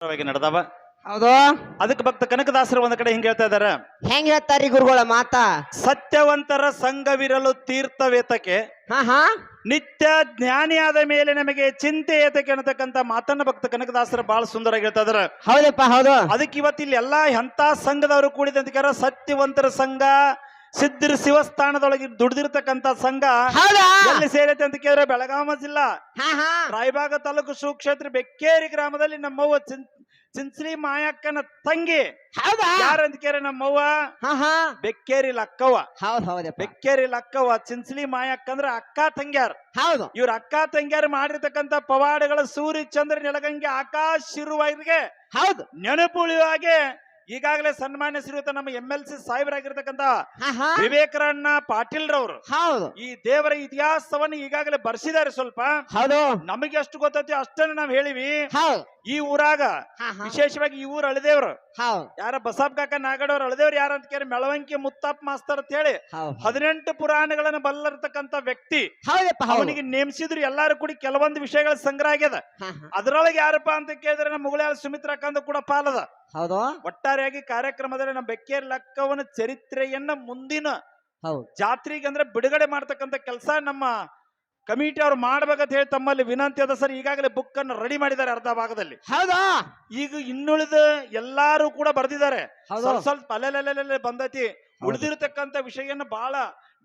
ನಡೆದವ. ಹೌದು. ಅದಕ್ಕೆ ಭಕ್ತ ಕನಕದಾಸರು ಒಂದ್ ಕಡೆ ಹಿಂಗ ಹೇಳ್ತಾ ಇದಾರ, ಹೆಂಗ್ ಹೇಳ್ತಾರಿ ಗುರುಗಳ ಮಾತಾ? ಸತ್ಯವಂತರ ಸಂಘವಿರಲು ತೀರ್ಥವೇತಕ್ಕೆ, ಹಾ ಹಾ ನಿತ್ಯ ಜ್ಞಾನಿಯಾದ ಮೇಲೆ ನಮಗೆ ಚಿಂತೆ ಏತಕ್ಕೆ ಅನ್ನತಕ್ಕಂತ ಮಾತನ್ನ ಭಕ್ತ ಕನಕದಾಸರು ಬಹಳ ಸುಂದರವಾಗಿ ಹೇಳ್ತಾ ಇದಾರ. ಹೌದಪ್ಪ ಹೌದು. ಅದಕ್ಕೆ ಇವತ್ತು ಇಲ್ಲಿ ಎಲ್ಲಾ ಎಂತ ಸಂಘದವರು ಕೂಡಿದಂತ ಸತ್ಯವಂತರ ಸಂಘ, ಸಿದ್ಧರ ಶಿವಸ್ಥಾನದೊಳಗೆ ದುಡ್ದಿರ್ತಕ್ಕಂತ ಸಂಘ ಹೌದಾ? ಎಲ್ಲಿ ಸೇರೈತೆ ಅಂತ ಕೇಳಿದ್ರೆ ಬೆಳಗಾವಿ ಜಿಲ್ಲಾ ಹಾ ಹಾ ರಾಯಬಾಗ ತಾಲೂಕು ಸುಕ್ಷೇತ್ರ ಬೆಕ್ಕೇರಿ ಗ್ರಾಮದಲ್ಲಿ ನಮ್ಮವ್ವ ಚಿನ್ಸ್ಲಿ ಮಾಯಕ್ಕನ ತಂಗಿ. ಹೌದಾ? ಯಾರಂತ ಕೇಳಿ ನಮ್ಮವ್ವ ಹಾ ಹಾ ಬೆಕ್ಕೇರಿ ಲಕ್ಕವ್ವ. ಹೌದ್ ಹೌದಪ್ಪ. ಬೆಕ್ಕೇರಿ ಲಕ್ಕವ್ವ ಚಿನ್ಸ್ಲಿ ಮಾಯಕ್ಕ ಅಂದ್ರ ಅಕ್ಕ ತಂಗ್ಯಾರ. ಹೌದು. ಇವ್ರ ಅಕ್ಕ ತಂಗ್ಯಾರು ಮಾಡಿರ್ತಕ್ಕಂತ ಪವಾಡಗಳ ಸೂರ್ಯ ಚಂದ್ರ ನೆಲಗಂಗೆ ಆಕಾಶ ಇರುವವರಿಗೆ ಹೌದು. ನೆನಪುಳಿಯುವಾಗೆ ಈಗಾಗಲೇ ಸನ್ಮಾನ್ಯ ಶ್ರೀಯುತ ನಮ್ಮ MLC ಸಾಹೇಬರಾಗಿರ್ತಕ್ಕಂತ ಹಾ ಹಾ ವಿವೇಕರಣ್ಣ ಪಾಟೀಲ್ ರವರು ಹೌದು. ಈ ದೇವರ ಇತಿಹಾಸವನ್ನು ಈಗಾಗಲೇ ಬರ್ಸಿದ್ದಾರೆ. ಸ್ವಲ್ಪ ಹೌದು. ನಮಗೆ ಎಷ್ಟು ಗೊತ್ತೈತಿ ಅಷ್ಟನ್ನು ನಾವ್ ಹೇಳಿವಿ. ಹೌದು. ಈ ಊರಾಗ ಹಾ ಹಾ ವಿಶೇಷವಾಗಿ ಈ ಊರ್ ಅಳದೇವ್ರು ಹೌದು. ಯಾರ ಬಸಪ್ಪ ಕಾಕ ನಾಗಡವ್ರು ಅಳದೇವ್ರು ಯಾರ ಅಂತ ಕೇಳಿ ಮೆಳವಂಕಿ ಮುತ್ತಪ್ಪ ಮಾಸ್ತರ್ ಅಂತ ಹೇಳಿ ಹೌದು. 18 ಪುರಾಣಗಳನ್ನ ಬಲ್ಲರ್ತಕ್ಕಂತ ವ್ಯಕ್ತಿ. ಹೌದಪ್ಪ ಹೌದು. ಅವನಿಗೆ ನೇಮಿಸಿದ್ರು ಎಲ್ಲಾರು ಕೂಡಿ ಕೆಲವೊಂದು ವಿಷಯಗಳ ಸಂಗ್ರಹ ಆಗ್ಯದ. ಹಾ ಹಾ ಅದ್ರೊಳಗೆ ಯಾರಪ್ಪ ಅಂತ ಕೇಳಿದ್ರೆ ನಮ್ಮ ಮುಗುಳ್ಯಾಳ ಸುಮಿತ್ರಕ್ಕಂದು ಕೂಡ ಪಾಲದ. ಹೌದು. ಒಟ್ಟಾರೆಯಾಗಿ ಕಾರ್ಯಕ್ರಮದಲ್ಲಿ ನಮ್ಮ ಬೆಕ್ಕೇರಿ ಲಕ್ಕವನ ಚರಿತ್ರೆಯನ್ನ ಮುಂದಿನ ಹೌದು. ಜಾತ್ರೆಗೆ ಅಂದ್ರೆ ಬಿಡುಗಡೆ ಮಾಡ್ತಕ್ಕಂಥ ಕೆಲಸ ನಮ್ಮ ಕಮಿಟಿ ಅವ್ರು ಮಾಡ್ಬೇಕಂತ ಹೇಳಿ ತಮ್ಮಲ್ಲಿ ವಿನಂತಿ ಅದ ಸರ್. ಈಗಾಗಲೇ ಬುಕ್ ಅನ್ನು ರೆಡಿ ಮಾಡಿದ್ದಾರೆ ಅರ್ಧ ಭಾಗದಲ್ಲಿ. ಹೌದಾ? ಈಗ ಇನ್ನುಳಿದ ಎಲ್ಲಾರು ಕೂಡ ಬರ್ದಿದ್ದಾರೆ. ಹೌದು. ಸ್ವಲ್ಪ ಸ್ವಲ್ಪ ಅಲ್ಲೆಲ್ಲೆಲ್ಲೆಲ್ಲೆ ಬಂದೈತಿ. ಉಳಿದಿರತಕ್ಕಂತ ವಿಷಯನ ಬಹಳ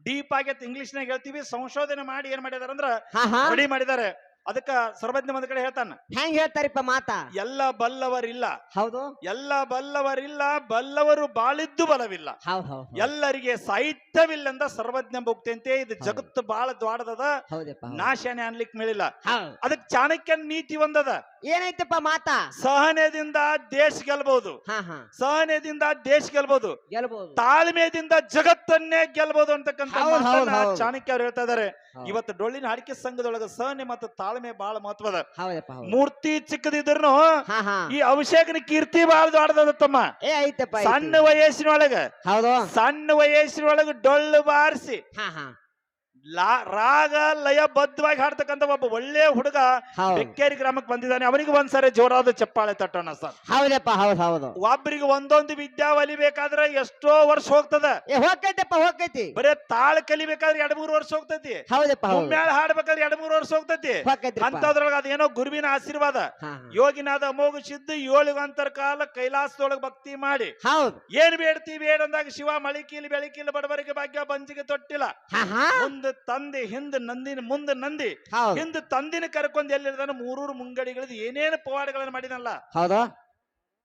ಡೀಪ್ ಆಗೈತಿ. ಇಂಗ್ಲಿಷ್ ನಾಗ ಹೇಳ್ತೀವಿ, ಸಂಶೋಧನೆ ಮಾಡಿ ಏನ್ ಮಾಡಿದಾರೆ ಅಂದ್ರ ಹಾ ಹಾ ರೆಡಿ ಮಾಡಿದ್ದಾರೆ. ಅದಕ್ಕ ಸರ್ವಜ್ಞ ಒಂದ್ ಕಡೆ ಹೇಳ್ತಾನ, ಹೆಂಗ್ ಹೇಳ್ತಾರಿಪ್ಪ ಮಾತಾ? ಎಲ್ಲ ಬಲ್ಲವರಿಲ್ಲ, ಹೌದು. ಎಲ್ಲ ಬಲ್ಲವರಿಲ್ಲ, ಬಲ್ಲವರು ಬಾಳಿದ್ದು ಬಲವಿಲ್ಲ, ಹೌದ್ ಹೌದ್ ಹೌದ್. ಎಲ್ಲರಿಗೆ ಸಾಹಿತ್ಯವಿಲ್ಲಂದ ಸರ್ವಜ್ಞ ಭುಕ್ತಿಯಂತೆ. ಇದು ಜಗತ್ತು ಬಹಳ ದ್ವಾಡದದ, ಹೌದಪ್ಪ ಹೌದು. ನಾಶಾನೆ ಅನ್ಲಿಕ್ ಮೇಲಿಲ್ಲ. ಹೌದು. ಅದಕ್ಕೆ ಚಾಣಕ್ಯನ ನೀತಿ ಒಂದದ, ಏನೈತಪ್ಪ ಮಾತಾ? ಸಹನೆದಿಂದ ದೇಶ ಗೆಲ್ಬಹುದು, ಹಾ ಹಾ ಸಹನೆದಿಂದ ದೇಶ ಗೆಲ್ಬಹುದು, ಗೆಲ್ಬಹುದು, ತಾಳ್ಮೆದಿಂದ ಜಗತ್ತನ್ನೇ ಗೆಲ್ಬಹುದು ಅಂತಕ್ಕಂಥ ಹೌದ್ ಹೌದ್ ಮಾತನ್ನ ಹೌದ್. ಚಾಣಕ್ಯ ಅವ್ರು ಹೇಳ್ತಾ ಇದಾರೆ. ಹೌದ್. ಇವತ್ತು ಡೊಳ್ಳಿನ ಹಾಡಿಕೆ ಸಂಘದೊಳಗ ಸಹನೆ ಮತ್ತು ತಾಳ್ಮೆ ಬಹಳ ಮಹತ್ವದ. ಹೌದಪ್ಪ ಹೌದು. ಮೂರ್ತಿ ಚಿಕ್ಕದಿದ್ರು ಹಾ ಹಾ ಈ ಅಭಿಷೇಕನ ಕೀರ್ತಿ ಬಹಳ ದೊಡ್ಡದ ತಮ್ಮ. ಐತಪ್ಪ ಐತಿ. ಸಣ್ಣ ವಯಸ್ಸಿನೊಳಗ ಹೌದು. ಸಣ್ಣ ವಯಸ್ಸಿನೊಳಗ ಡೊಳ್ಳು ಬಾರಿಸಿ ಹಾ ಹಾ ರಾಗ ಲಯ ಬದ್ಧವಾಗಿ ಹಾಡ್ತಕ್ಕಂತ ಒಬ್ಬ ಒಳ್ಳೆ ಹುಡುಗ ಹೌದು. ಬೆಕ್ಕೇರಿ ಗ್ರಾಮಕ್ಕೆ ಬಂದಿದ್ದಾನೆ. ಅವನಿಗೆ ಒಂದ್ಸರಿ ಜೋರಾದ ಚಪ್ಪಾಳೆ ತಟ್ಟೋಣ ಸರ್. ಹೌದಪ್ಪ ಹೌದು ಹೌದು. ಒಬ್ಬರಿಗೆ ಒಂದೊಂದು ವಿದ್ಯಾ ಕಲಿಬೇಕಾದ್ರೆ ಎಷ್ಟೋ ವರ್ಷ ಹೋಗ್ತದ. ಹೋಗ್ತೈತಪ್ಪ ಹೋಗ್ತೈತಿ. ಬರೇ ತಾಳ ಕಲಿಬೇಕಾದ್ರೆ 2-3 ವರ್ಷ ಹೋಗ್ತೈತಿ. ಹೌದಪ್ಪ ಹೌದು. ಕುಮ್ಮ್ಯಾಳ ಹಾಡ್ಬೇಕಾದ್ರೆ 2-3 ವರ್ಷ ಹೋಗ್ತೈತಿ. ಹೋಗ್ತೈತ್ರಿಪ್ಪ. ಅಂತದ್ರೊಳಗ ಅದೇನೋ ಗುರುವಿನ ಆಶೀರ್ವಾದ. ಹಾ ಹಾ. ಯೋಗಿನಾದ ಅಮೋಘ ಸಿದ್ಧ 7 ಅಂತರ ಕಾಲ ಕೈಲಾಸದೊಳಗೆ ಭಕ್ತಿ ಮಾಡಿ ಹೌದು. ಏನ್ ಬೇಡ್ತೀವಿ ಅಂದಾಗ ಶಿವ ಮಳಿಕೀಲಿ ಬೆಳಕಿಲಿ ಬಡವರಿಗೆ ಭಾಗ್ಯ ಬಂಜಿಗೆ ತೊಟ್ಟಿಲ್ಲ. ಹಾ ಹಾ ಮುಂದೆ ತಂದೆ ಹಿಂದ ನಂದಿನ ಮುಂದೆ ನಂದಿ ಹೌದು. ಹಿಂದ ತಂದಿನ ಕರ್ಕೊಂಡ್ ಎಲ್ಲಿರ್ದಾನ 3 ಮುಂಗಡಿಗಳದ್ದು ಏನೇನು ಪವಾಡಗಳನ್ನು ಮಾಡಿದಲ್ಲ. ಹೌದು.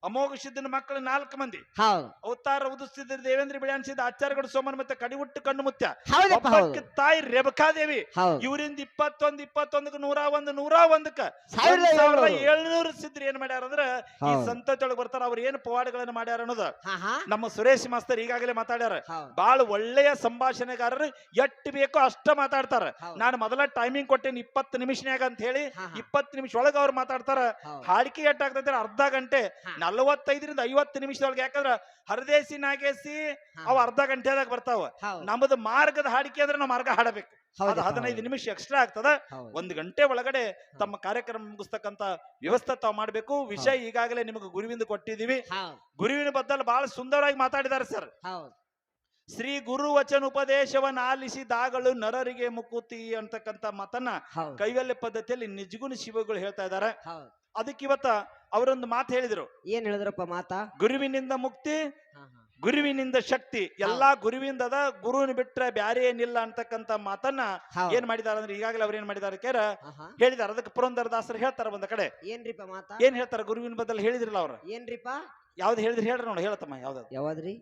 ಅಮೋಘ ಸಿದ್ಧನ ಮಕ್ಕಳು 4 ಮಂದಿ. ಹೌದು. ಅವತಾರ ಉದಿಸ್ತಿದ್ದ ದೇವೇಂದ್ರ ಬಿಳಿಯಾನ್ಸಿದ ಆಚಾರ್ಯಗಡ ಸೋಮನ್ ಮತ್ತೆ ಕಡಿವುಟ್ಟು ಕಣ್ಣು ಮುತ್ಯ. ಹೌದಪ್ಪ ಹೌದು. ಒಬ್ಬಾಕಿ ತಾಯಿ ರೇಬಕಾದೇವಿ. ಹೌದು. ಇವರಿಂದ 21 101 1700 1700 ಸಿದ್ಧರು ಏನ್ ಮಾಡ್ಯಾರ ಅಂದ್ರ ಈ ಹೌದು. ಸಂತತಿಯೊಳಗೆ ಬರ್ತಾರ. ಅವ್ರು ಏನು ಪವಾಡಗಳನ್ನು ಮಾಡ್ಯಾರ ಅನ್ನೋದು ಹಾ ಹಾ ನಮ್ಮ ಸುರೇಶ್ ಮಾಸ್ತರ್ ಈಗಾಗಲೇ ಮಾತಾಡ್ಯಾರ. ಹೌದು. ಬಹಳ ಒಳ್ಳೆಯ ಸಂಭಾಷಣೆಗಾರರು, ಎಟ್ಟು ಬೇಕೋ ಅಷ್ಟ ಮಾತಾಡ್ತಾರ. ಹೌದು. ನಾನು ಮೊದಲ ಟೈಮಿಂಗ್ ಕೊಟ್ಟೇನಿ 20 ನಿಮಿಷನ್ಯಾಗ ಅಂತ ಹೇಳಿ. ಹಾ ಹಾ. 20 ನಿಮಿಷ ಒಳಗೆ ಅವ್ರು ಮಾತಾಡ್ತಾರ. ಹೌದು. ಹಾಡಿಕೆ ಎಟ್ಟಾಗ್ತೈತೆ ಅರ್ಧ ಗಂಟೆ, ಹಾ. 45ರಿಂದ 50 ನಿಮಿಷದೊಳಗೆ. ಯಾಕಂದ್ರ ಹರದೇಸಿ ನಾಗೇಸಿ ಹಾ. ಅವ್ ಅರ್ಧ ಗಂಟೆದಾಗ ಬರ್ತಾವ. ಹೌದು. ನಮ್ಮದು ಮಾರ್ಗದ ಹಾಡಿಕೆ ಅಂದ್ರೆ ನಾವು ಮಾರ್ಗ ಹಾಡಬೇಕು. ಹೌದು. ಅದು 15 ನಿಮಿಷ ಎಕ್ಸ್ಟ್ರಾ ಆಗ್ತದ. ಹೌದು. 1 ಗಂಟೆ ಒಳಗಡೆ ತಮ್ಮ ಕಾರ್ಯಕ್ರಮ ಮುಗಿಸ್ತಕ್ಕಂತ ವ್ಯವಸ್ಥೆ ತಾವು ಮಾಡಬೇಕು. ವಿಷಯ ಈಗಾಗಲೇ ನಿಮಗೆ ಗುರುವಿಂದ ಕೊಟ್ಟಿದೀವಿ. ಹೌದು. ಗುರುವಿನ ಬದಲು ಬಹಳ ಸುಂದರವಾಗಿ ಮಾತಾಡಿದ್ದಾರೆ ಸರ್. ಹೌದು. ಶ್ರೀ ಗುರು ವಚನ ಉಪದೇಶವನ್ನ ಆಲಿಸಿದಾಗಲು ನರರಿಗೆ ಮುಕುತಿ ಅಂತಕ್ಕಂತ ಮಾತನ್ನ ಹೌದು. ಕೈವಲ್ಯ ಪದ್ಧತಿಯಲ್ಲಿ ನಿಜಗುಣ ಶಿವಗಳು ಹೇಳ್ತಾ ಇದ್ದಾರೆ. ಹೌದು. ಅದಕ್ಕೆ ಇವತ್ತ ಅವರೊಂದು ಮಾತು ಹೇಳಿದ್ರು, ಏನ್ ಹೇಳಿದ್ರಪ್ಪ ಮಾತಾ? ಗುರುವಿನಿಂದ ಮುಕ್ತಿ, ಹಾ ಹಾ ಗುರುವಿನಿಂದ ಶಕ್ತಿ, ಎಲ್ಲಾ ಗುರುವಿಂದದ, ಗುರುವಿನ ಬಿಟ್ರೆ ಬ್ಯಾರೆ ಏನಿಲ್ಲ ಅಂತಕ್ಕಂತ ಮಾತನ್ನ ಹೌದು. ಏನ್ ಮಾಡಿದಾರೆ ಅಂದ್ರೆ ಈಗಾಗಲೇ ಅವ್ರು ಏನ್ ಮಾಡಿದಾರೆ ಕೇರ ಹಾ ಹಾ ಹೇಳಿದಾರೆ. ಅದಕ್ಕೆ ಪುರಂದರದಾಸರು ಹೇಳ್ತಾರ ಒಂದ ಕಡೆ. ಏನ್ರಿಪ್ಪ ಮಾತಾ? ಏನ್ ಹೇಳ್ತಾರ ಗುರುವಿನ ಬದಲು ಹೇಳಿದ್ರಲ್ಲ ಅವ್ರು. ಏನ್ರಿಪ್ಪ? ಯಾವ್ದು ಹೇಳಿದ್ರಿ ಹೇಳ್ರಿ ನೋಡು, ಹೇಳತ್ತಮ್ಮ ಯಾವ್ದು. ಯಾವಾದ್ರಿ?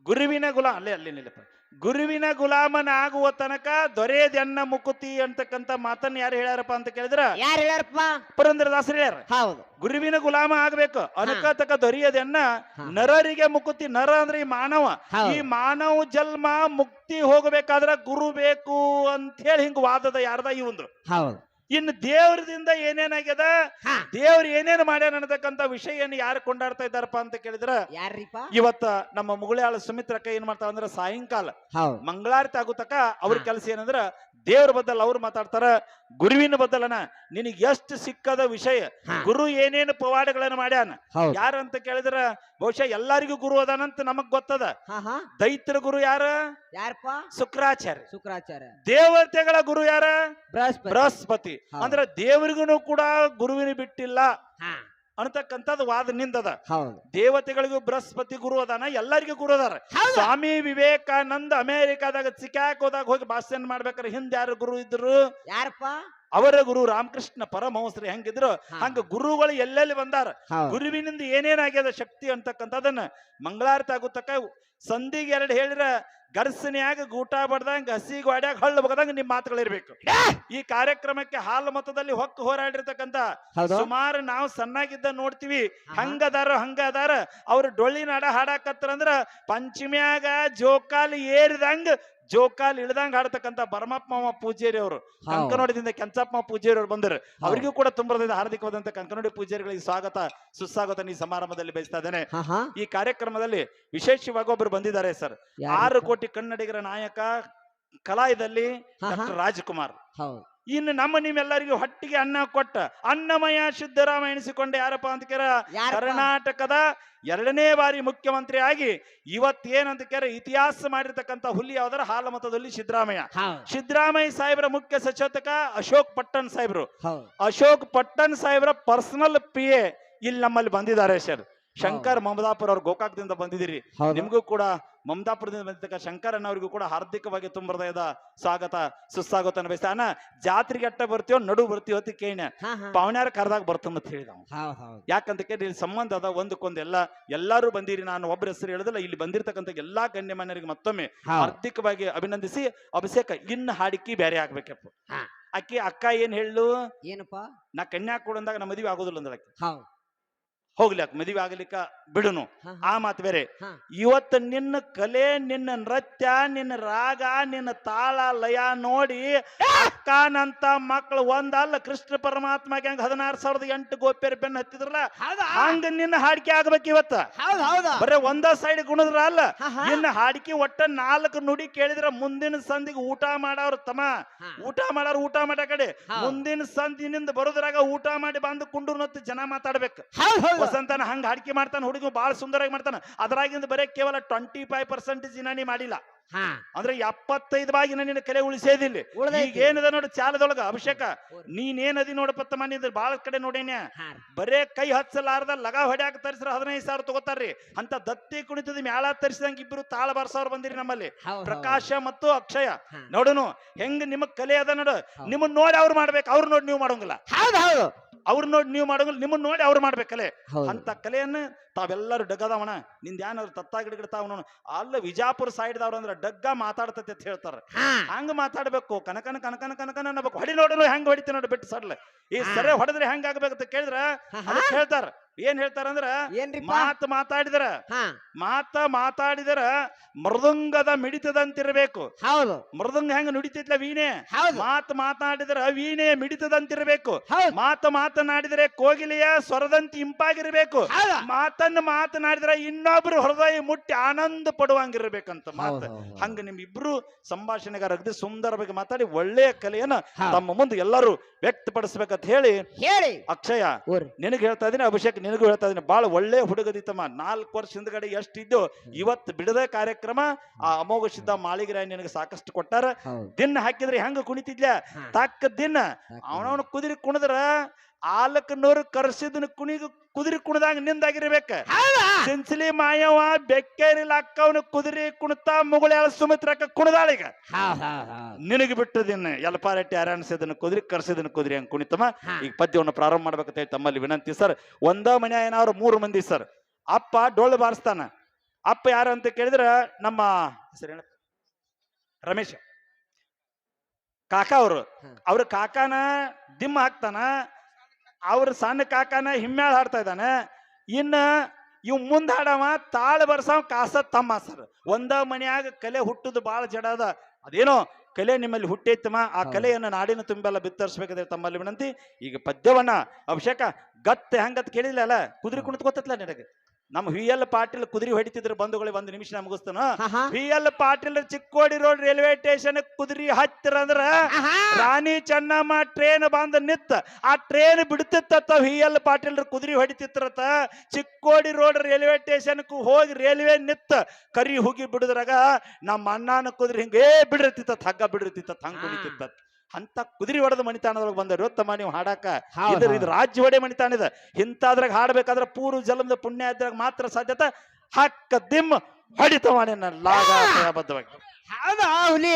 ಗುರುವಿನ ಅಲ್ಲೇ ನಿಲ್ಲಪ್ಪ. ಗುರುವಿನ ಗುಲಾಮನಾಗುವ ತನಕ ದೊರೆಯದೆನ್ನ ಮುಕುತಿ ಅಂತಕ್ಕಂತ ಮಾತನ್ನ ಯಾರು ಹೇಳ್ಯಾರಪ್ಪ ಅಂತ ಕೇಳಿದ್ರ ಯಾರು ಹೇಳ್ಯಾರಪ್ಪ? ಪುರಂದರದಾಸರು ಹೇಳ್ಯಾರ. ಹೌದು. ಗುರುವಿನ ಗುಲಾಮ ಆಗ್ಬೇಕು, ಅನಕ ತಕ ದೊರೆಯದೆನ್ನ ಹಾ. ನರರಿಗೆ ಮುಕುತಿ. ನರ ಅಂದ್ರೆ ಈ ಮಾನವ. ಹೌದು. ಈ ಮಾನವ ಜನ್ಮ ಮುಕ್ತಿ ಹೋಗಬೇಕಾದ್ರ ಗುರು ಬೇಕು ಅಂತ ಹೇಳಿ ಹಿಂಗ ವಾದದ ಯಾರ್ದ ಈ ಒಂದು. ಹೌದು. ಇನ್ನು ದೇವ್ರದಿಂದ ಏನೇನಾಗ್ಯದ, ಹಾ. ದೇವ್ರ ಏನೇನು ಮಾಡ್ಯಾನ ಅನ್ನತಕ್ಕಂತ ವಿಷಯವನ್ನು ಯಾರು ಕೊಂಡಾಡ್ತಾ ಇದ್ದಾರಪ್ಪ ಅಂತ ಕೇಳಿದ್ರ ಯಾರ್ರಿಪ್ಪ? ಇವತ್ತ ನಮ್ಮ ಮುಗುಳ್ಯಾಳ ಸುಮಿತ್ರಕ್ಕ ಏನ್ ಮಾಡ್ತಾವ ಅಂದ್ರ ಸಾಯಂಕಾಲ ಹೌದು. ಮಂಗಳಾರತಿ ಆಗೋ ತಕ ಅವ್ರ ಹಾ. ಕೆಲಸ ಏನಂದ್ರ ದೇವ್ರ ಬದಲ್ ಅವ್ರು ಮಾತಾಡ್ತಾರ. ಗುರುವಿನ ಬದಲನ ನಿನಗೆ ಎಷ್ಟು ಸಿಕ್ಕದ ವಿಷಯ, ಹಾ. ಗುರು ಏನೇನು ಪವಾಡಗಳನ್ನ ಮಾಡ್ಯಾನ, ಹೌದು. ಯಾರಂತ ಕೇಳಿದ್ರ ಬಹುಶಃ ಎಲ್ಲರಿಗೂ ಗುರು ಅದಾನಂತ ನಮಗ್ ಗೊತ್ತದ. ಹಾ ಹಾ ದೈತ್ರ ಗುರು ಯಾರ? ಯಾರಪ್ಪ? ಶುಕ್ರಾಚಾರ್ಯ. ಶುಕ್ರಾಚಾರ್ಯ. ದೇವತೆಗಳ ಗುರು ಯಾರ? ಬೃಹಸ್ಪತಿ. ಬೃಹಸ್ಪತಿ. ಹೌದು. ಅಂದ್ರ ದೇವರಿಗೂ ಕೂಡ ಗುರುವಿನ ಬಿಟ್ಟಿಲ್ಲ ಹಾ ಅನ್ನತಕ್ಕಂಥದ್ದು ವಾದ ನಿಂದದ. ಹೌದು. ದೇವತೆಗಳಿಗೂ ಬೃಹಸ್ಪತಿ ಗುರು ಅದಾನ, ಎಲ್ಲರಿಗೂ ಗುರು ಅದಾರ. ಹೌದಾ? ಸ್ವಾಮಿ ವಿವೇಕಾನಂದ ಅಮೆರಿಕಾದಾಗ ಚಿಕಾಗೋದಾಗ ಹೋಗಿ ಭಾಷಣ ಮಾಡ್ಬೇಕಾರೆ ಹಿಂದ್ ಯಾರು ಗುರು ಇದ್ರು? ಯಾರಪ್ಪ? ಅವರ ಗುರು ರಾಮಕೃಷ್ಣ ಪರಮಹಂಸರು ಹೆಂಗಿದ್ರು ಹಾ. ಹಂಗ ಗುರುಗಳು ಎಲ್ಲೆಲ್ಲಿ ಬಂದಾರ, ಹೌದು. ಗುರುವಿನಿಂದ ಏನೇನಾಗ್ಯದ ಶಕ್ತಿ ಅಂತಕ್ಕಂಥದನ್ನ ಮಂಗಳಾರತಿ ಆಗುತ್ತಕ್ಕ ಸಂಧಿಗೆ ಎರಡು ಹೇಳಿರ ಗರ್ಸನ್ಯಾಗ ಗೂಟ ಬಡ್ದಂಗ ಹಸಿ ಗೋಡ್ಯಾಗ ಹಳ್ಳು ಬಗದಂಗ ನಿಮ್ ಮಾತುಗಳಿರ್ಬೇಕು. ಈ ಕಾರ್ಯಕ್ರಮಕ್ಕೆ ಹಾಲು ಮತದಲ್ಲಿ ಹೊಕ್ಕು ಹೋರಾಡಿರ್ತಕ್ಕಂಥ ಹೌದು. ಸುಮಾರು ನಾವು ಸಣ್ಣಾಗಿದ್ದ ನೋಡ್ತೀವಿ. ಆಹಾ. ಹಂಗದಾರ ಅವ್ರು ಡೊಳ್ಳಿನ ಹಾಡ ಹಾಡಾಕತ್ತರಂದ್ರ ಪಂಚಮ್ಯಾಗ ಜೋಕಾಲಿ ಏರಿದಂಗ ಜೋಕಾಲಿ ಇಳ್ದಂಗ ಹಾಡ್ತಕ್ಕಂಥ ಭರಮಪ್ಪ ಪೂಜಾರಿ ಅವರು, ಕಂಕನೋಡಿದಿಂದ ಕೆಂಚಪ್ಪ ಪೂಜಾರಿ ಅವರು ಬಂದರು. ಅವರಿಗೂ ಕೂಡ ತುಂಬದಿಂದ ಹಾರ್ದಿಕವಾದಂತ ಕಂಕನೋಡಿ ಪೂಜಾರಿಗಳಿಗೆ ಸ್ವಾಗತ ಸುಸ್ವಾಗತ ಈ ಸಮಾರಂಭದಲ್ಲಿ ಬಯಸ್ತಾ ಇದ್ದೇನೆ. ಹಾ ಹಾ ಈ ಕಾರ್ಯಕ್ರಮದಲ್ಲಿ ವಿಶೇಷವಾಗಿ ಒಬ್ಬರು ಬಂದಿದ್ದಾರೆ ಸರ್. ಯಾರಪ್ಪ? 6 ಕೋಟಿ ಕನ್ನಡಿಗರ ನಾಯಕ ಕಲಾವಿದಲ್ಲಿ ಹಾ, ಹಾ. ಡಾಕ್ಟರ್ ರಾಜ್ಕುಮಾರ್. ಹೌದು. ಇನ್ನು ನಮ್ಮ ನಿಮ್ಮೆಲ್ಲರಿಗೂ ಹೊಟ್ಟಿಗೆ ಅನ್ನ ಕೊಟ್ಟ ಅನ್ನಮಯ ಸಿದ್ದರಾಮ ಎನಿಸಿಕೊಂಡ ಯಾರಪ್ಪ ಅಂತ ಕೇರ ಯಾರಪ್ಪ? ಕರ್ನಾಟಕದ 2ನೇ ಬಾರಿ ಮುಖ್ಯಮಂತ್ರಿ ಆಗಿ ಇವತ್ತೇನಂತ ಕೇರ ಇತಿಹಾಸ ಮಾಡಿರ್ತಕ್ಕಂಥ ಹುಲಿ ಯಾವ್ದಾರ ಹಾಲಮತದಲ್ಲಿ ಸಿದ್ದರಾಮಯ್ಯ. ಹೌದು. ಸಿದ್ದರಾಮಯ್ಯ ಸಾಹೇಬ್ರ ಮುಖ್ಯ ಸಚೇತಕ ಅಶೋಕ್ ಪಟ್ಟಣ್ ಸಾಹೇಬ್ರು. ಹೌದು. ಅಶೋಕ್ ಪಟ್ಟಣ್ ಸಾಹೇಬ್ರ ಪರ್ಸನಲ್ PA ಇಲ್ಲಿ ನಮ್ಮಲ್ಲಿ ಬಂದಿದ್ದಾರೆ ಸರ್. ಶಂಕರ್ ಮಮದಾಪುರ ಅವ್ರು ಗೋಕಾಕದಿಂದ ಬಂದಿದ್ದೀರಿ. ಹೌದು. ನಿಮಗೂ ಕೂಡ ಮಮದಾಪುರದಿಂದ ಬಂದಿದ್ದಕ್ಕ ಶಂಕರ್ ಅನ್ನೋರಿಗೂ ಕೂಡ ಹಾರ್ದಿಕವಾಗಿ ತುಂಬ ಹೃದಯದ ಸ್ವಾಗತ ಸುಸ್ವಾಗತ ಬಯಸ್ತಾ. ಅಣ್ಣ ಜಾತ್ರೆಗೆ ಅಟ್ಟ ಬರ್ತೀವೋ ನಡು ಬರ್ತೀವೋ ಅಂತ ಕೇಳಿನ ಹಾ ಹಾ ಪಾವನ್ಯಾರ ಕರ್ದಾಗ ಬರ್ತಂತ ಹೇಳಿದ. ಹೌದು ಹೌದು. ಯಾಕಂತ ಕೇಳಿ ಇಲ್ಲಿ ಸಂಬಂಧ ಅದ ಒಂದಕ್ಕೊಂದು ಎಲ್ಲರೂ ಬಂದಿರಿ. ನಾನು ಒಬ್ಬರ ಹೆಸರು ಹೇಳುದಿಲ್ಲ, ಇಲ್ಲಿ ಬಂದಿರತಕ್ಕಂಥ ಎಲ್ಲಾ ಗಣ್ಯಮಾನ್ಯರಿಗೆ ಮತ್ತೊಮ್ಮೆ ಹೌದು. ಹಾರ್ದಿಕವಾಗಿ ಅಭಿನಂದಿಸಿ ಅಭಿಷೇಕ ಇನ್ನು ಹಾಡಿಕೆ ಬೇರೆ ಆಗ್ಬೇಕಪ್ಪ. ಹಾ. ಅಕ್ಕಿ ಅಕ್ಕ ಏನ್ ಹೇಳು, ಏನಪ್ಪ? ನಾ ಕನ್ಯಾಕುಳಂದಾಗ ನಮ್ಮ ಮದುವೆ ಆಗೋದಿಲ್ಲ ಅಂದಳಕ್ಕೆ. ಹೌದು. ಹೋಗ್ಲಿ ಅಕ್ಕ ಮದುವೆ ಆಗಲಿಕ್ಕ ಬಿಡುನು, ಹಾ, ಆ ಮಾತು ಬೇರೆ. ಹಾ. ಇವತ್ತು ನಿನ್ನ ಕಲೆ, ನಿನ್ನ ನೃತ್ಯ, ನಿನ್ನ ರಾಗ, ನಿನ್ನ ತಾಳ ಲಯ ನೋಡಿ ಅಕ್ಕನಂತ ಮಕ್ಕಳು ಒಂದಲ್ಲ ಕೃಷ್ಣ ಪರಮಾತ್ಮಗೆ ಹಂಗ 16,008 ಗೋಪ್ಯರ ಬೆನ್ನ ಹತ್ತಿದ್ರಲ್ಲ ಹೌದಾ? ಹಂಗ ನಿನ್ನ ಹಾಡಿಕೆ ಆಗ್ಬೇಕು ಇವತ್ತ. ಹೌದು ಹೌದಾ? ಬರೇ ಒಂದ ಸೈಡ್ ಗುಣದ್ರ ಅಲ್ಲ, ಹಾ, ಹಾ. ನಿನ್ನ ಹಾಡಿಕೆ ಒಟ್ಟ 4 ನುಡಿ ಕೇಳಿದ್ರ ಮುಂದಿನ ಸಂದಿಗೆ ಊಟ ಮಾಡವ್ರ ತಮ್ಮ, ಹಾ. ಊಟ ಮಾಡಾರ ಊಟ ಮಾಡ ಕಡೆ ಹೌದು. ಮುಂದಿನ ಸಂದಿನಿಂದ ಬರೋದ್ರಾಗ ಊಟ ಮಾಡಿ ಬಂದು ಕುಂಡ್ರು ಜನ ಮಾತಾಡ್ಬೇಕು. ಹೌದು ಹೌದು. ವಸಂತನ ಹಂಗ ಹಾಡಿಕೆ ಮಾಡ್ತಾನ, ಹುಡುಗ ಬಹಳ ಸುಂದರವಾಗಿ ಮಾಡ್ತಾನ. ಅದ್ರಾಗಿಂದ ಬರೇ ಕೇವಲ 25% ಇನಾನಿ ಮಾಡಿಲ್ಲ, ಹಾ. ಅಂದ್ರೆ 75 ಭಾಗಿನ ನಿನ್ನ ಕಲೆ ಉಳಿಸೇದಿಲ್ಲ. ಉಳ್ದೈತಿ. ಈಗ ಏನದ ನೋಡು ಚಾಲದೊಳಗ ಅಭಿಷೇಕ, ನೀನೇನದಿ ನೋಡಪತ್ತ ಮನಿ ಬಾಳ ಕಡೆ ನೋಡೇನ್ಯ, ಹಾ. ಬರೇ ಕೈ ಹಚ್ಚಲಾರ್ದ ಲಗ ಹೊಡ್ಯಾಕ ತರಿಸ್ರ 15,000 ತಗೋತಾರ್ರಿ. ಅಂತ ದತ್ತಿ ಕುಣಿತದ ಮ್ಯಾಳ ತರಿಸಿದಂಗ ಇಬ್ರು ತಾಳ ಬಾರ್ಸವ್ರು ಬಂದಿರಿ ನಮ್ಮಲ್ಲಿ, ಹೌದು, ಪ್ರಕಾಶ ಮತ್ತು ಅಕ್ಷಯ. ಹಾ. ನೋಡುನು ಹೆಂಗ್ ನಿಮಗ್ ಕಲೆ ಅದ ನೋಡು. ಹೌದು. ನಿಮ್ಮನ್ನ ನೋಡಿ ಅವ್ರು ಮಾಡ್ಬೇಕು, ಅವ್ರು ನೋಡಿ ನೀವು ಮಾಡೋಂಗಿಲ್ಲ. ಹೌದು ಹೌದು. ಅವ್ರು ನೋಡಿ ನೀವು ಮಾಡೋಂಗಿಲ್ಲ, ನಿಮ್ಮನ್ನ ನೋಡಿ ಅವ್ರು ಮಾಡ್ಬೇಕು ಕಲೆ. ಹೌದು. ಅಂತ ಕಲೆಯನ್ನ ತಾವೆಲ್ಲರೂ ಡಗ್ಗದವಣ ನಿಂದ ಏನಾದ್ರು ತತ್ತ ಗಿಡಗಿಡ್ತಾವ ನೋಡು. ಅಲ್ಲ ವಿಜಾಪುರ ಸೈಡ್ದವ್ರು ಅಂದ್ರ ಡಗ್ಗ ಮಾತಾಡ್ತತಿ ಅಂತ ಹೇಳ್ತಾರ. ಹಾ. ಹಂಗ ಮಾತಾಡ್ಬೇಕು, ಕನಕನ ಕನಕನ ಕನಕನ ಅನ್ನಬೇಕು. ಹೊಡಿ ನೋಡ್ರು ಹೆಂಗ್ ಹೊಡಿತಿ ನೋಡಿ ಬಿಟ್ಟು ಸಡ್ಲ. ಈ ಸರಿ ಹೊಡೆದ್ರೆ ಹೆಂಗ ಆಗ್ಬೇಕಂತ ಕೇಳಿದ್ರ ಅದಕ್ಕೆ ಹೇಳ್ತಾರ. ಏನ್ ಹೇಳ್ತಾರಂದ್ರ, ಏನ್ರಿಪ್ಪ? ಮಾತಾಡಿದ್ರ ಹಾ. ಮಾತಾಡಿದ್ರ ಮೃದಂಗದ ಮಿಡಿತದಂತಿರ್ಬೇಕು. ಹೌದು ಮೃದಂಗ ಹೆಂಗ ನುಡಿತಿತ್ಲ ವೀಣೆ, ಹೌದು. ಮಾತಾಡಿದ್ರ ವೀಣೆ ಮಿಡಿತದಂತಿರ್ಬೇಕು. ಹೌದು. ಮಾತನಾಡಿದ್ರೆ ಕೋಗಿಲೆಯ ಸ್ವರದಂತೆ ಇಂಪಾಗಿರ್ಬೇಕು. ಹೌದಾ? ಮಾತನಾಡಿದ್ರೆ ಇನ್ನೊಬ್ರು ಹೃದಯ ಮುಟ್ಟಿ ಆನಂದ ಪಡುವಂಗಿರ್ಬೇಕಂತ ಮಾತು. ಹೌದು, ಹೌದು. ಹಂಗ ನಿಮ್ಮಿಬ್ರು ಸಂಭಾಷಣೆಗಾರ ಅಗದಿ ಸುಂದರವಾಗಿ ಮಾತಾಡಿ ಒಳ್ಳೆಯ ಕಲೆಯನ್ನ ಹೌದು. ತಮ್ಮ ಮುಂದೆ ಎಲ್ಲರೂ ವ್ಯಕ್ತಪಡಿಸ್ಬೇಕಂತ ಹೇಳಿ, ಹೇಳಿ ಅಕ್ಷಯ ಊರ್. ನಿನಗೆ ಹೇಳ್ತಾ ಇದೀನಿ, ಅಭಿಷೇಕ್ ನಿನಗೂ ಹೇಳ್ತಾ ಇದೀನಿ, ಬಹಳ ಒಳ್ಳೆ ಹುಡುಗದಿತ್ತಮ್ಮ. 4 ವರ್ಷ ಹಿಂದ್ಗಡೆ ಎಷ್ಟಿದ್ದು ಇವತ್ತು ಬಿಡದೆ ಕಾರ್ಯಕ್ರಮ ಆ ಅಮೋಘ ಸಿದ್ಧ ಮಾಳಿಗರಾಯ ನಿನಗೆ ಸಾಕಷ್ಟು ಕೊಟ್ಟಾರ. ಹೌದು. ದಿನ ಹಾಕಿದ್ರೆ ಹೆಂಗ ಕುಣಿತಿದ್ಲ ಹಾ. ತಕ್ಕ ದಿನ ಅವನವನು ಕುದುರೆ ಕುಣಿದ್ರ ಆಲಕ್ ನೂರು ಕರ್ಸಿದನ ಕುದುರೆ ಕುಣದಾಗ ನಿಂದಾಗಿರ್ಬೇಕ. ಹೌದಾ? ಸಿನ್ಸಿಲಿ ಮಾಯವ ಬೆಕ್ಕೇರಿಲ್ಲ ಅಕ್ಕವನು ಕುದುರೆ ಕುಣಿತಾ ಮುಗುಳ್ಯಾಳ ಸುಮಿತ್ರಕ್ಕ ಕುಣದಾಳೀಗ. ಹೌದು ಹೌದು ಹೌದು. ನಿನಗೆ ಬಿಟ್ಟದಿನ್ನ ಎಲ್ಪಾರೆಟ್ಟಿ ಅರಾಣಿಸಿದನ ಕುದುರೆ ಕರ್ಸಿದನ ಕುದುರೆ ಹಂಗ ಕುಣಿತಮ್ಮ. ಹಾ. ಈಗ ಪದ್ಯವನ್ನು ಪ್ರಾರಂಭ ಮಾಡ್ಬೇಕಂತ ಹೇಳಿ ತಮ್ಮಲ್ಲಿ ವಿನಂತಿ ಸರ್. ಒಂದ ಮನೆ ಏನಾದ್ರು 3 ಮಂದಿ ಸರ್. ಅಪ್ಪ ಡೊಳ್ಳು ಬಾರಿಸ್ತಾನ. ಅಪ್ಪ ಯಾರು ಅಂತ ಕೇಳಿದ್ರ ನಮ್ಮ ಹೆಸರು ರಮೇಶ್ ಕಾಕಾ ಅವರು. ಅವ್ರ ಕಾಕಾನ ದಿಮ್ಮ ಹಾಕ್ತಾನ, ಅವ್ರ ಸಣ್ಣ ಕಾಕಾನ ಹಿಮ್ಮ್ಯಾಳ ಹಾಡ್ತಾ ಇದ್ದಾನೆ. ಇನ್ನ ಇವ್ ಮುಂದ್ ಹಾಡವ ತಾಳ ಬರ್ಸವ ಕಾಸ ತಮ್ಮ ಸರ್. ಒಂದ ಮನ್ಯಾಗ ಕಲೆ ಹುಟ್ಟುದು ಬಾಳ ಜಡ ಅದ. ಅದೇನೋ ಕಲೆ ನಿಮ್ಮಲ್ಲಿ ಹುಟ್ಟೈತಮ್ಮ, ಆ ಕಲೆಯನ್ನು ನಾಡಿನ ತುಂಬೆಲ್ಲ ಬಿತ್ತರಿಸ್ಬೇಕಾದ್ರೆ ತಮ್ಮಲ್ಲಿ ವಿನಂತಿ. ಈಗ ಪದ್ಯವನ್ನ ಅಭಿಷೇಕ ಗತ್ತೆ ಹೆಂಗತ್ ಕೇಳಿಲ್ಲ, ಕುದುರೆ ಕುಣಿತ ಗೊತ್ತಲ್ಲ ನಿನಗೆ. ನಮ್ಮ ವಿ ಎಲ್ ಪಾಟೀಲ್ ಕುದುರೆ ಹೊಡಿತಿದ್ರು ಬಂಧುಗಳಿಗೆ ಒಂದು ನಿಮಿಷ ಮುಗಿಸ್ತಾನ ಆಹಾ. V L Patil Chikkodi road railway station ಕುದುರೆ ಹತ್ತಿರ ಅಂದ್ರ ಆಹಾ. ರಾಣಿ ಚೆನ್ನಮ್ಮ ಟ್ರೇನ್ ಬಂದ ನಿತ್ತ ಆ ಟ್ರೇನ್ ಬಿಡ್ತಿತ್ತ ವಿ ಎಲ್ ಪಾಟೀಲ್ ಕುದುರೆ ಹೊಡಿತಿತ್ರತ ಚಿಕ್ಕೋಡಿ ರೋಡ್ ರೈಲ್ವೆ ಸ್ಟೇಷನ್ ಹೋಗಿ ರೈಲ್ವೆ ನಿತ್ತ ಕರಿ ಹೋಗಿ ಬಿಡುದ್ರಾಗ ನಮ್ಮ ಅಣ್ಣನ ಕುದುರೆ ಹಿಂಗೇ ಬಿಡಿರ್ತಿತ್ತ ಹಗ್ಗ ಬಿಡಿರ್ತಿತ್ತ ಹಂಗ ಕುಡಿತಿತ್ತ ಅಂತ ಕುದುರೆ ಹೊಡೆದ ಮಣಿತಾಣದೊಳಗೆ ಬಂದವರು ತಮ್ಮ ನೀವು ಹಾಡಾಕ ಹೌದು, ಇದು ರಾಜ್ಯ ಹೊಡೆ ಮಣಿತಾಣ ಇದೆ ಇಂತಾದ್ರಾಗ ಹಾಡ್ಬೇಕಾದ್ರೆ ಪೂರ್ವ ಜಲಮದ ಪುಣ್ಯ ಇದ್ರಾಗ ಮಾತ್ರ ಸಾಧ್ಯತೆ ಹಕ್ಕ ದಿಮ್ ಹೊಡಿತವಾನೆ ಲಾಗ ಬದ್ಧವಾಗಿ ಹೌದಾ ಹುಲಿ